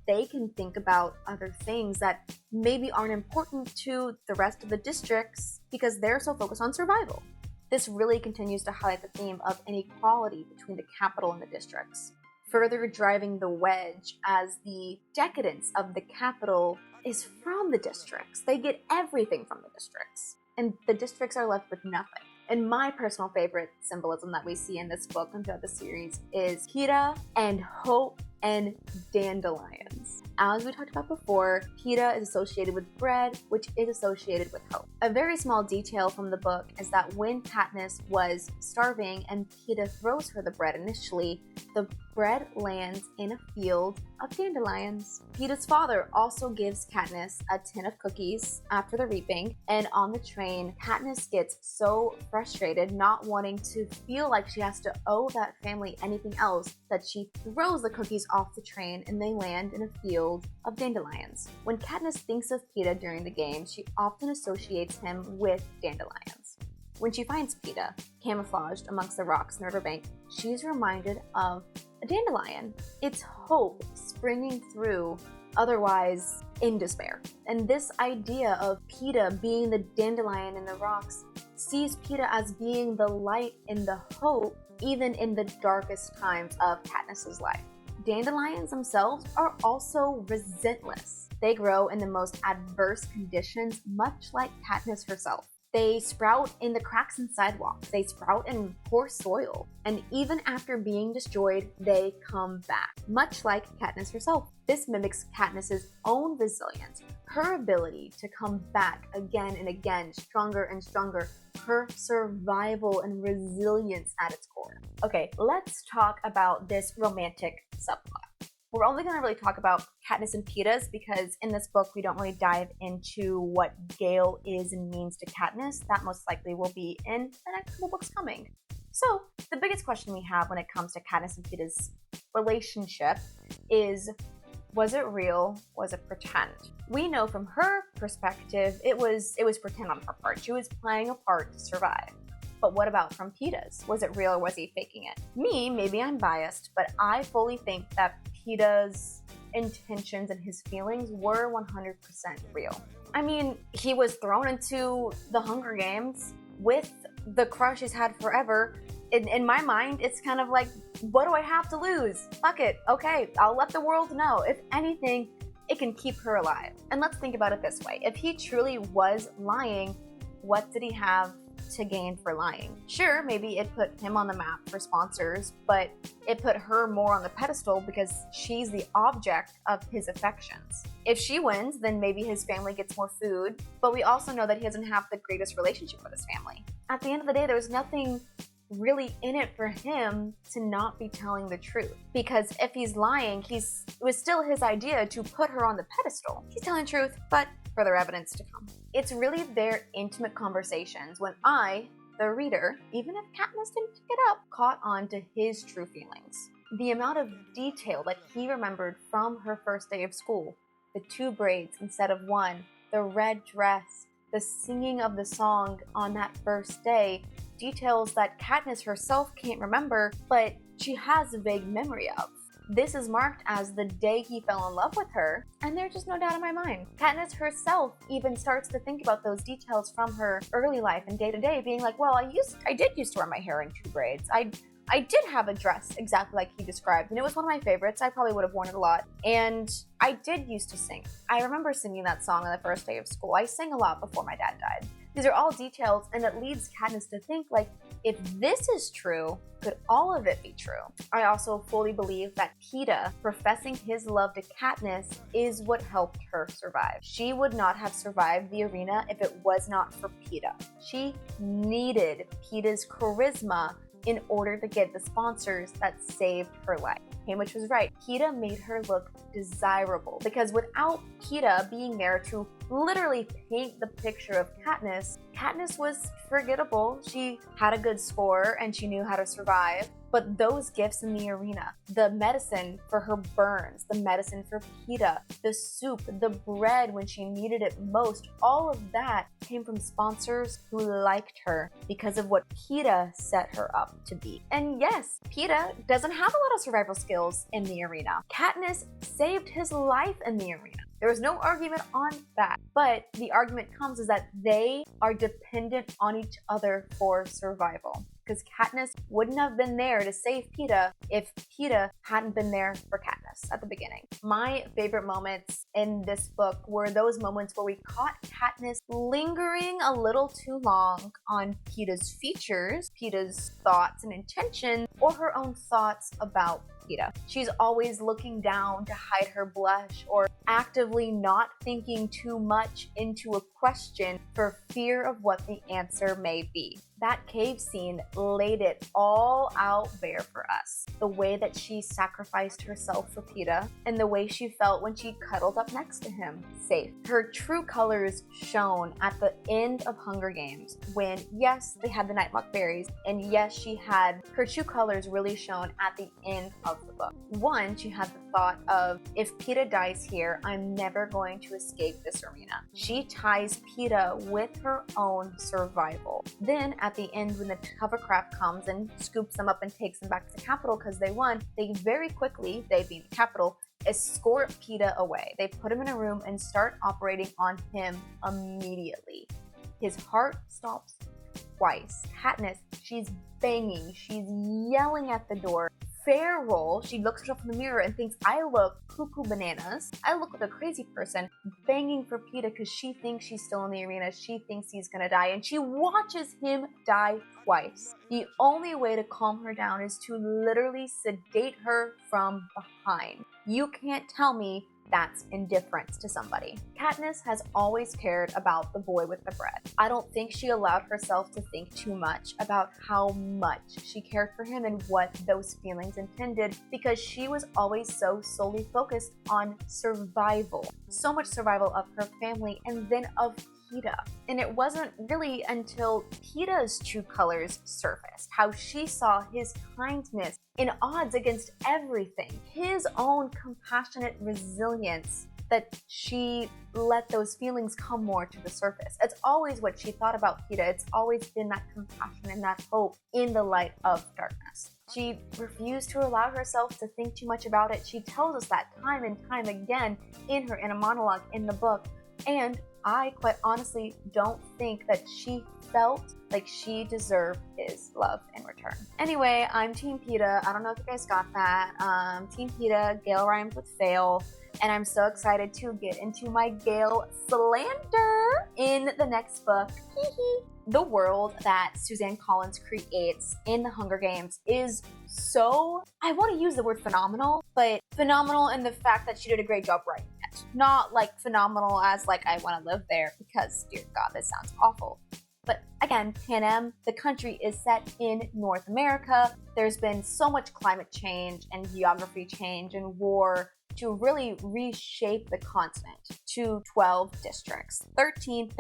A: they can think about other things that maybe aren't important to the rest of the districts because they're so focused on survival. This really continues to highlight the theme of inequality between the Capitol and the districts, further driving the wedge as the decadence of the Capitol is from the districts. They get everything from the districts, and the districts are left with nothing. And my personal favorite symbolism that we see in this book and throughout the series is Peeta and hope and dandelions. As we talked about before, Peeta is associated with bread, which is associated with hope. A very small detail from the book is that when Katniss was starving and Peeta throws her the bread initially, the bread lands in a field of dandelions. Peeta's father also gives Katniss a tin of cookies after the reaping, and on the train, Katniss gets so frustrated not wanting to feel like she has to owe that family anything else that she throws the cookies off the train and they land in a field of dandelions. When Katniss thinks of Peeta during the game, she often associates him with dandelions. When she finds Peeta camouflaged amongst the rocks in the riverbank, she's reminded of a dandelion. It's hope springing through, otherwise in despair. And this idea of Peeta being the dandelion in the rocks sees Peeta as being the light and the hope even in the darkest times of Katniss's life. Dandelions themselves are also relentless. They grow in the most adverse conditions, much like Katniss herself. They sprout in the cracks in sidewalks. They sprout in poor soil. And even after being destroyed, they come back, much like Katniss herself. This mimics Katniss's own resilience, her ability to come back again and again, stronger and stronger, her survival and resilience at its core. Okay, let's talk about this romantic subplot. We're only going to really talk about Katniss and Peeta's because in this book we don't really dive into what Gale is and means to Katniss. That most likely will be in the next couple books coming. So the biggest question we have when it comes to Katniss and Peeta's relationship is, was it real? Was it pretend? We know from her perspective, it was pretend on her part. She was playing a part to survive. But what about from Peeta's? Was it real or was he faking it? Me, maybe I'm biased, but I fully think that Peeta's intentions and his feelings were 100% real. I mean, he was thrown into the Hunger Games with the crush he's had forever. In my mind, it's kind of like, what do I have to lose? Fuck it. Okay, I'll let the world know. If anything, it can keep her alive. And let's think about it this way. If he truly was lying, what did he have to gain for lying? Sure, maybe it put him on the map for sponsors, but it put her more on the pedestal because she's the object of his affections. If she wins, then maybe his family gets more food, but we also know that he doesn't have the greatest relationship with his family. At the end of the day, there was nothing really in it for him to not be telling the truth. Because if he's lying, it was still his idea to put her on the pedestal. He's telling the truth, but further evidence to come. It's really their intimate conversations when I, the reader, even if Katniss didn't pick it up, caught on to his true feelings. The amount of detail that he remembered from her first day of school, the 2 braids instead of 1, the red dress, the singing of the song on that first day, details that Katniss herself can't remember, but she has a vague memory of. This is marked as the day he fell in love with her, and there's just no doubt in my mind. Katniss herself even starts to think about those details from her early life and day to day, being like, well, I did used to wear my hair in 2 braids. I did have a dress exactly like he described, and it was one of my favorites. I probably would have worn it a lot. And I did used to sing. I remember singing that song on the first day of school. I sang a lot before my dad died. These are all details, and it leads Katniss to think, like, if this is true, could all of it be true? I also fully believe that Peeta professing his love to Katniss is what helped her survive. She would not have survived the arena if it was not for Peeta. She needed Peeta's charisma in order to get the sponsors that saved her life. Hamish was right. Peeta made her look desirable because without Peeta being there to literally paint the picture of Katniss, Katniss was forgettable. She had a good score and she knew how to survive. But those gifts in the arena, the medicine for her burns, the medicine for Peeta, the soup, the bread when she needed it most, all of that came from sponsors who liked her because of what Peeta set her up to be. And yes, Peeta doesn't have a lot of survival skills in the arena. Katniss saved his life in the arena. There was no argument on that. But the argument comes is that they are dependent on each other for survival. Because Katniss wouldn't have been there to save Peeta if Peeta hadn't been there for Katniss at the beginning. My favorite moments in this book were those moments where we caught Katniss lingering a little too long on Peeta's features, Peeta's thoughts and intentions, or her own thoughts about Peeta. She's always looking down to hide her blush or actively not thinking too much into a question for fear of what the answer may be. That cave scene laid it all out bare for us. The way that she sacrificed herself for Peeta and the way she felt when she cuddled up next to him, safe. Her true colors shone at the end of Hunger Games when, yes, they had the Nightlock berries, and yes, she had her true colors really shown at the end of the book. One, she had the thought of, if Peeta dies here, I'm never going to escape this arena. She ties Peeta with her own survival. Then at the end, when the hovercraft comes and scoops them up and takes them back to the capital because they won, they very quickly, they being the capital, escort Peeta away. They put him in a room and start operating on him immediately. His heart stops twice. Katniss, she's banging, she's yelling at the door. Fair roll, she looks herself in the mirror and thinks, I look cuckoo bananas. I look like a crazy person banging for Peeta because she thinks she's still in the arena. She thinks he's gonna die, and she watches him die twice. The only way to calm her down is to literally sedate her from behind. You can't tell me that's indifference to somebody. Katniss has always cared about the boy with the bread. I don't think she allowed herself to think too much about how much she cared for him and what those feelings intended, because she was always so solely focused on survival. So much survival of her family and then of Peeta. And it wasn't really until Peeta's true colors surfaced, how she saw his kindness in odds against everything, his own compassionate resilience, that she let those feelings come more to the surface. It's always what she thought about Peeta. It's always been that compassion and that hope in the light of darkness. She refused to allow herself to think too much about it. She tells us that time and time again in her inner monologue in the book. And I quite honestly don't think that she felt like she deserved his love in return. Anyway, I'm Team Peeta. I don't know if you guys got that. Team Peeta, Gale rhymes with fail. And I'm so excited to get into my Gale slander in the next book. The world that Suzanne Collins creates in the Hunger Games is so, I want to use the word phenomenal, but phenomenal in the fact that she did a great job writing it. Not like phenomenal as like I want to live there, because dear God, this sounds awful. But again, Panem, the country, is set in North America. There's been so much climate change and geography change and war to really reshape the continent to 12 districts. 13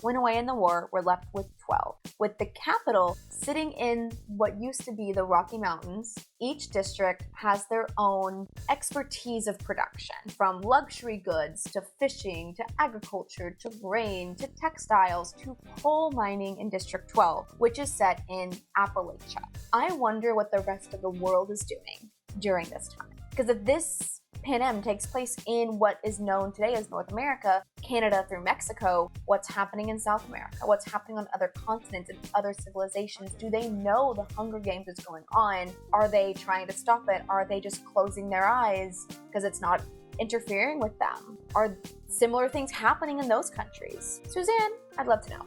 A: went away in the war. We're left with 12. With the capital sitting in what used to be the Rocky Mountains, each district has their own expertise of production, from luxury goods to fishing to agriculture to grain to textiles to coal mining in District 12, which is set in Appalachia. I wonder what the rest of the world is doing during this time. Because if this Panem takes place in what is known today as North America, Canada through Mexico, what's happening in South America? What's happening on other continents and other civilizations? Do they know the Hunger Games is going on? Are they trying to stop it? Are they just closing their eyes because it's not interfering with them? Are similar things happening in those countries? Suzanne, I'd love to know.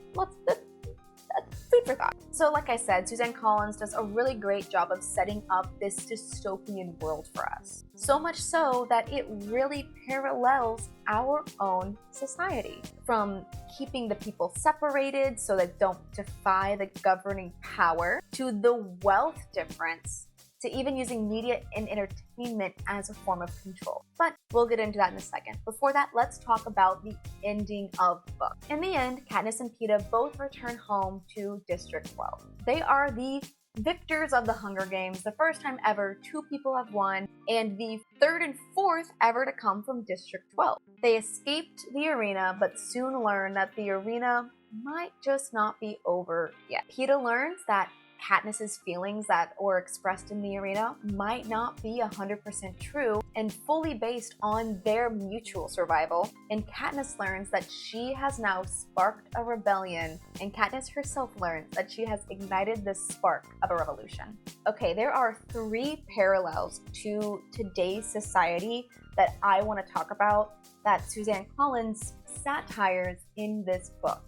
A: Food for thought. So like I said, Suzanne Collins does a really great job of setting up this dystopian world for us. So much so that it really parallels our own society. From keeping the people separated so they don't defy the governing power, to the wealth difference, to even using media and entertainment as a form of control. But we'll get into that in a second. Before that, let's talk about the ending of the book. In the end, Katniss and Peeta both return home to District 12. They are the victors of the Hunger Games, the first time ever 2 people have won, and the 3rd and 4th ever to come from District 12. They escaped the arena, but soon learn that the arena might just not be over yet. Peeta learns that Katniss's feelings that were expressed in the arena might not be 100% true and fully based on their mutual survival. And Katniss learns that she has now sparked a rebellion, and Katniss herself learns that she has ignited the spark of a revolution. Okay, there are 3 parallels to today's society that I want to talk about that Suzanne Collins satires in this book.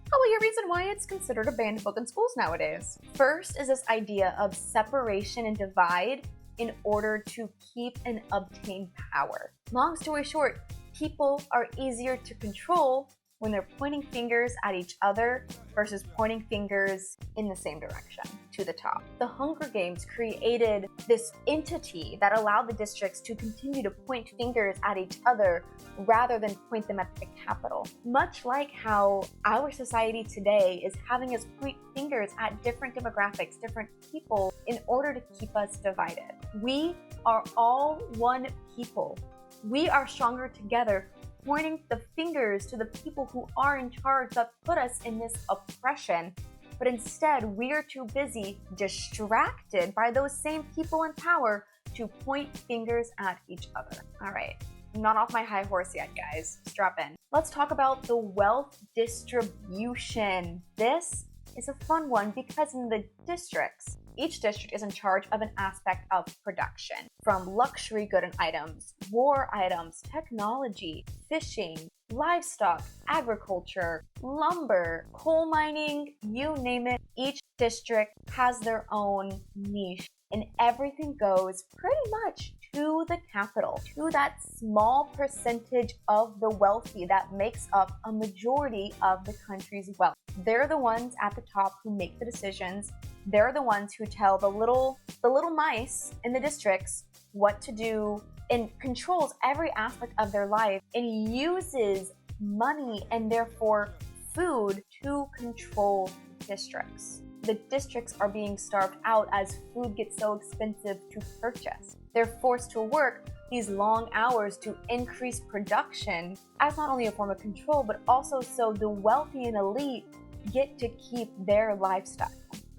A: Probably a reason why it's considered a banned book in schools nowadays. First is this idea of separation and divide in order to keep and obtain power. Long story short, people are easier to control when they're pointing fingers at each other versus pointing fingers in the same direction, to the top. The Hunger Games created this entity that allowed the districts to continue to point fingers at each other rather than point them at the capital. Much like how our society today is having us point fingers at different demographics, different people, in order to keep us divided. We are all one people. We are stronger together, pointing the fingers to the people who are in charge that put us in this oppression. But instead, we are too busy, distracted by those same people in power to point fingers at each other. All right, I'm not off my high horse yet, guys. Strap in. Let's talk about the wealth distribution. This is a fun one because in the districts, each district is in charge of an aspect of production, from luxury good and items, war items, technology, fishing, livestock, agriculture, lumber, coal mining, you name it. Each district has their own niche, and everything goes pretty much to the capital, to that small percentage of the wealthy that makes up a majority of the country's wealth. They're the ones at the top who make the decisions. They're the ones who tell the little mice in the districts what to do, and controls every aspect of their life and uses money and therefore food to control districts. The districts are being starved out as food gets so expensive to purchase. They're forced to work these long hours to increase production as not only a form of control, but also so the wealthy and elite get to keep their lifestyle.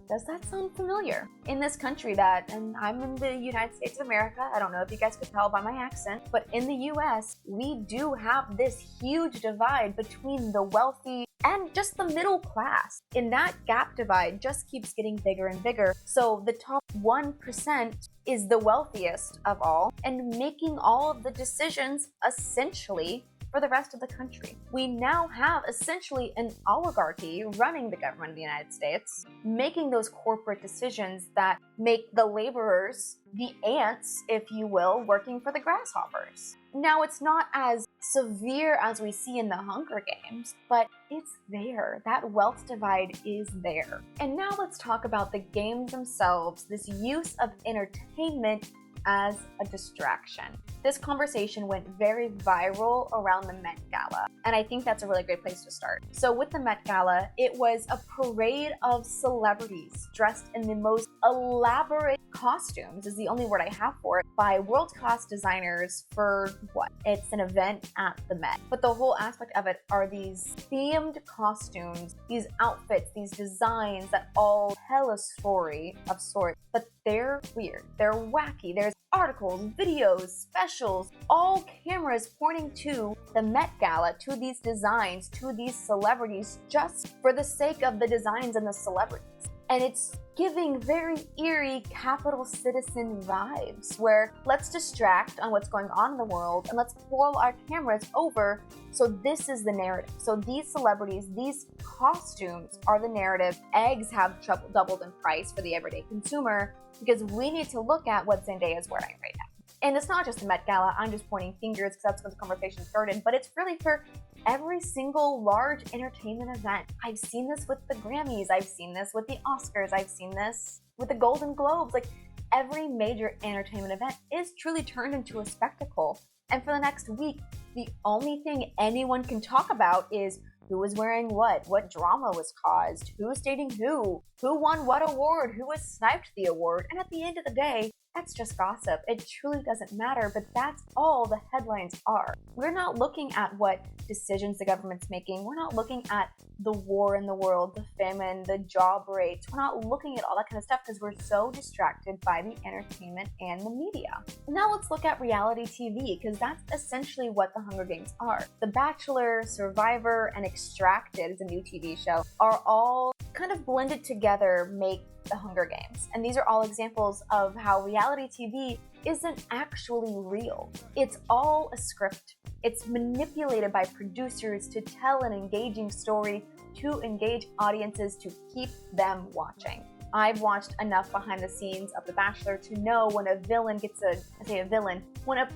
A: Does that sound familiar? In this country and I'm in the United States of America, I don't know if you guys could tell by my accent, but in the US, we do have this huge divide between the wealthy and just the middle class. And that gap divide just keeps getting bigger and bigger. So the top 1% is the wealthiest of all and making all of the decisions essentially for the rest of the country. We now have essentially an oligarchy running the government of the United States, making those corporate decisions that make the laborers the ants, if you will, working for the grasshoppers. Now, it's not as severe as we see in the Hunger Games, but it's there. That wealth divide is there. And now let's talk about the games themselves, this use of entertainment as a distraction. This conversation went very viral around the Met Gala, and I think that's a really great place to start. So with the Met Gala, it was a parade of celebrities dressed in the most elaborate costumes, is the only word I have for it, by world-class designers for what? It's an event at the Met. But the whole aspect of it are these themed costumes, these outfits, these designs that all tell a story of sorts, but they're weird, they're wacky. There's articles, videos, specials, all cameras pointing to the Met Gala, to these designs, to these celebrities, just for the sake of the designs and the celebrities. And it's giving very eerie capital citizen vibes, where let's distract on what's going on in the world and let's pull our cameras over. So this is the narrative. So these celebrities, these costumes are the narrative. Eggs have doubled in price for the everyday consumer because we need to look at what Zendaya is wearing right now. And it's not just the Met Gala, I'm just pointing fingers because that's when the conversation started, but it's really for every single large entertainment event. I've seen this with the Grammys, I've seen this with the Oscars, I've seen this with the Golden Globes. Like, every major entertainment event is truly turned into a spectacle. And for the next week, the only thing anyone can talk about is who was wearing what drama was caused, who's dating who won what award, who was sniped the award. And at the end of the day, that's just gossip. It truly doesn't matter, but that's all the headlines are. We're not looking at what decisions the government's making. We're not looking at the war in the world, the famine, the job rates. We're not looking at all that kind of stuff because we're so distracted by the entertainment and the media. Now let's look at reality TV, because that's essentially what the Hunger Games are. The Bachelor, Survivor, and Extracted, is a new TV show, are all kind of blended together, make the Hunger Games. And these are all examples of how reality TV isn't actually real. It's all a script. It's manipulated by producers to tell an engaging story, to engage audiences, to keep them watching. I've watched enough behind the scenes of The Bachelor to know when a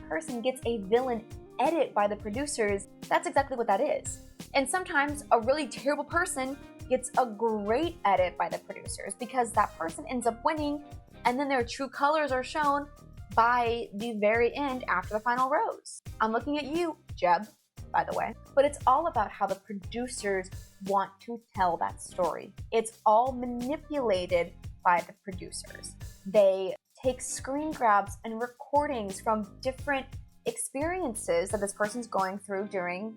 A: person gets a villain edit by the producers, that's exactly what that is. And sometimes a really terrible person gets a great edit by the producers because that person ends up winning, and then their true colors are shown by the very end after the final rose. I'm looking at you, Jeb, by the way. But it's all about how the producers want to tell that story. It's all manipulated by the producers. They take screen grabs and recordings from different experiences that this person's going through during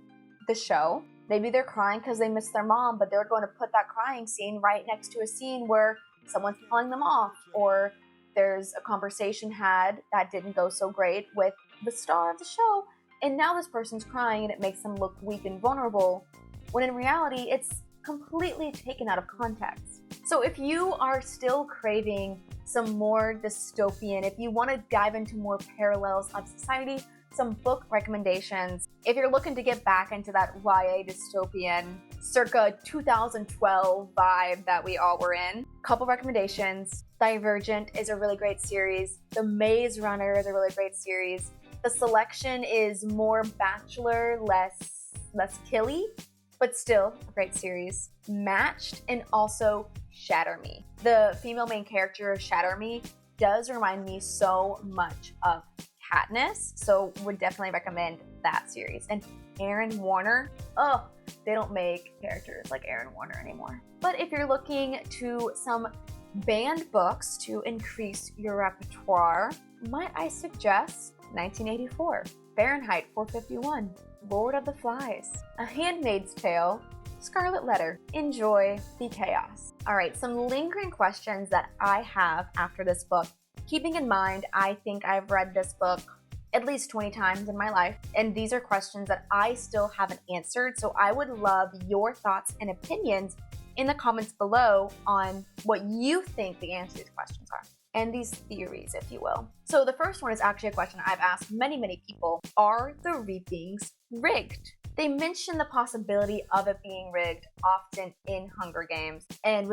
A: the show. Maybe they're crying because they miss their mom, but they're going to put that crying scene right next to a scene where someone's telling them off, or there's a conversation had that didn't go so great with the star of the show, and now this person's crying and it makes them look weak and vulnerable, when in reality, it's completely taken out of context. So if you are still craving some more dystopian, if you want to dive into more parallels of society, some book recommendations, if you're looking to get back into that YA dystopian circa 2012 vibe that we all were in, couple recommendations. Divergent is a really great series. The Maze Runner is a really great series. The Selection is more Bachelor, less killy, but still a great series. Matched, and also Shatter Me. The female main character of Shatter Me does remind me so much of Katniss, so would definitely recommend that series. And Aaron Warner. Ugh, they don't make characters like Aaron Warner anymore. But if you're looking to some banned books to increase your repertoire, might I suggest 1984, Fahrenheit 451, Lord of the Flies, A Handmaid's Tale, Scarlet Letter. Enjoy the chaos. All right, some lingering questions that I have after this book. Keeping in mind, I think I've read this book at least 20 times in my life, and these are questions that I still haven't answered, so I would love your thoughts and opinions in the comments below on what you think the answer to these questions are, and these theories, if you will. So the first one is actually a question I've asked many people. Are the reapings rigged? They mention the possibility of it being rigged often in Hunger Games, and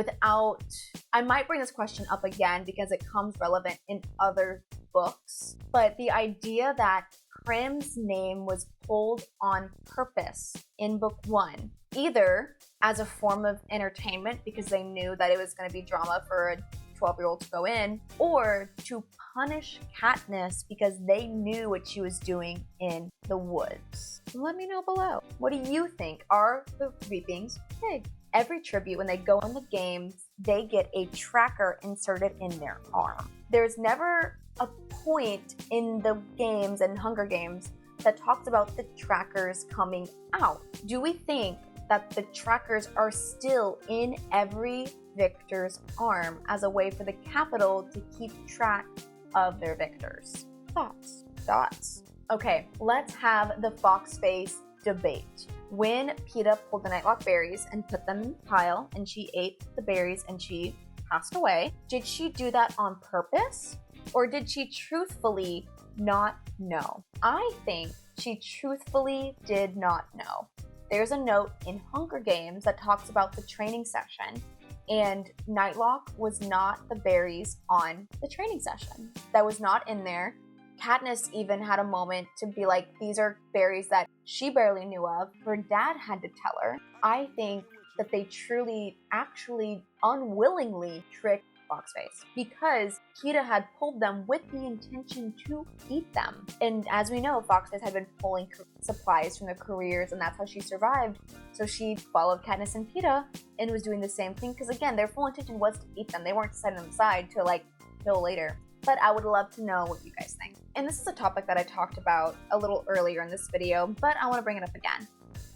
A: I might bring this question up again because it comes relevant in other books, but the idea that Prim's name was pulled on purpose in book 1, either as a form of entertainment because they knew that it was going to be drama for a 12-year-old to go in, or to punish Katniss because they knew what she was doing in the woods. Let me know below. What do you think? Are the reapings rigged? Every tribute, when they go in the games, they get a tracker inserted in their arm. There's never a point in the games and Hunger Games that talks about the trackers coming out. Do we think that the trackers are still in every victor's arm as a way for the Capitol to keep track of their victors? Thoughts? Okay, let's have the fox face debate. When Peeta pulled the nightlock berries and put them in the pile and she ate the berries and she passed away, did she do that on purpose? Or did she truthfully not know? I think she truthfully did not know. There's a note in Hunger Games that talks about the training session, and Nightlock was not the berries on the training session. That was not in there. Katniss even had a moment to be like, these are berries that she barely knew of. Her dad had to tell her. I think that they truly, actually, unwillingly tricked Foxface because Peeta had pulled them with the intention to eat them. And as we know, Foxface had been pulling supplies from their careers, and that's how she survived. So she followed Katniss and Peeta and was doing the same thing because, again, their full intention was to eat them. They weren't setting them aside to, like, kill later. But I would love to know what you guys think. And this is a topic that I talked about a little earlier in this video, but I want to bring it up again.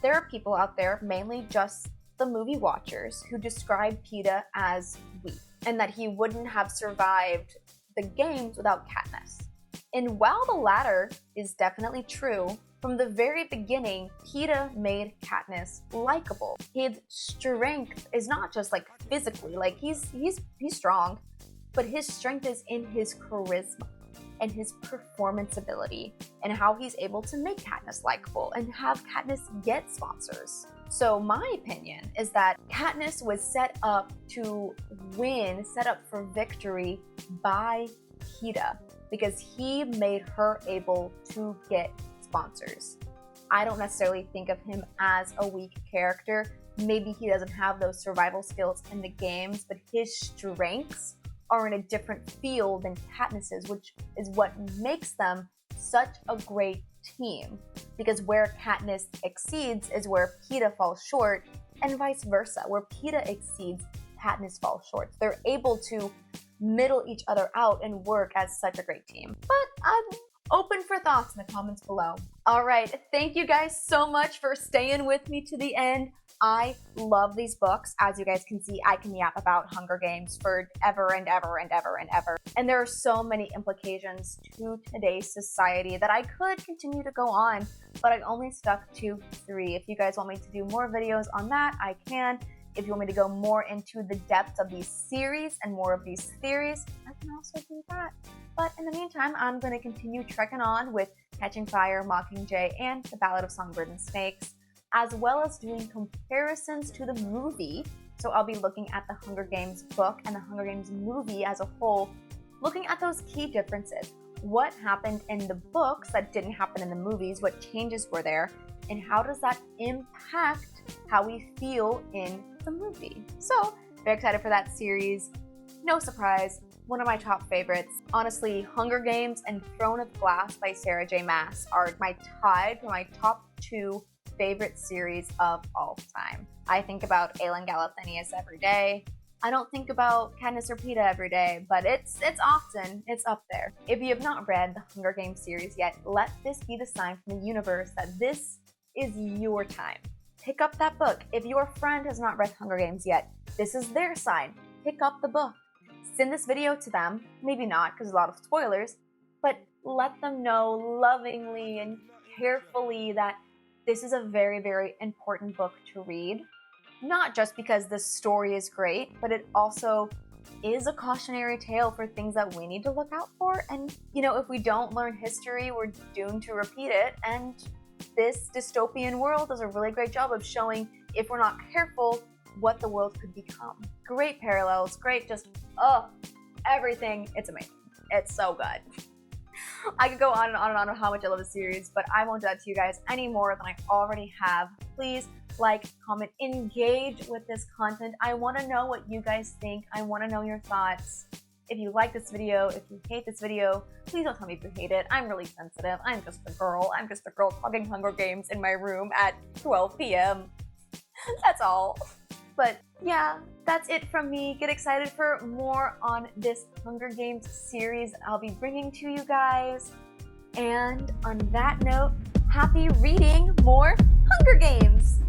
A: There are people out there, mainly just the movie watchers, who describe Peeta as weak and that he wouldn't have survived the games without Katniss. And while the latter is definitely true, from the very beginning, Peeta made Katniss likable. His strength is not just like physically, like he's strong, but his strength is in his charisma and his performance ability and how he's able to make Katniss likable and have Katniss get sponsors. So my opinion is that Katniss was set up to win, set up for victory by Peeta because he made her able to get sponsors. I don't necessarily think of him as a weak character. Maybe he doesn't have those survival skills in the games, but his strengths are in a different field than Katniss's, which is what makes them such a great team. Because where Katniss exceeds is where Peeta falls short, and vice versa. Where Peeta exceeds, Katniss falls short. They're able to middle each other out and work as such a great team. But I'm open for thoughts in the comments below. All right, thank you guys so much for staying with me to the end. I love these books. As you guys can see, I can yap about Hunger Games for ever and ever and ever and ever. And there are so many implications to today's society that I could continue to go on, but I only stuck to 3. If you guys want me to do more videos on that, I can. If you want me to go more into the depths of these series and more of these theories, I can also do that. But in the meantime, I'm going to continue trekking on with Catching Fire, Mockingjay, and the Ballad of Songbirds and Snakes, as well as doing comparisons to the movie. So I'll be looking at the Hunger Games book and the Hunger Games movie as a whole, looking at those key differences. What happened in the books that didn't happen in the movies? What changes were there? And how does that impact how we feel in the movie? So, very excited for that series. No surprise, one of my top favorites. Honestly, Hunger Games and Throne of Glass by Sarah J. Maas are tied for my top 2 favorite series of all time. I think about Aelin Galathynius every day. I don't think about Katniss or Peeta every day, but it's up there. If you have not read the Hunger Games series yet, let this be the sign from the universe that this is your time. Pick up that book. If your friend has not read Hunger Games yet, this is their sign. Pick up the book. Send this video to them. Maybe not, because a lot of spoilers, but let them know lovingly and carefully that this is a very, very important book to read. Not just because the story is great, but it also is a cautionary tale for things that we need to look out for. And, if we don't learn history, we're doomed to repeat it. And this dystopian world does a really great job of showing, if we're not careful, what the world could become. Great parallels, great everything. It's amazing. It's so good. I could go on and on and on about how much I love the series, but I won't do that to you guys any more than I already have. Please like, comment, engage with this content. I want to know what you guys think. I want to know your thoughts. If you like this video, if you hate this video, please don't tell me if you hate it. I'm really sensitive. I'm just a girl. I'm just a girl talking Hunger Games in my room at 12 p.m. That's all. But yeah, that's it from me. Get excited for more on this Hunger Games series I'll be bringing to you guys. And on that note, happy reading more Hunger Games!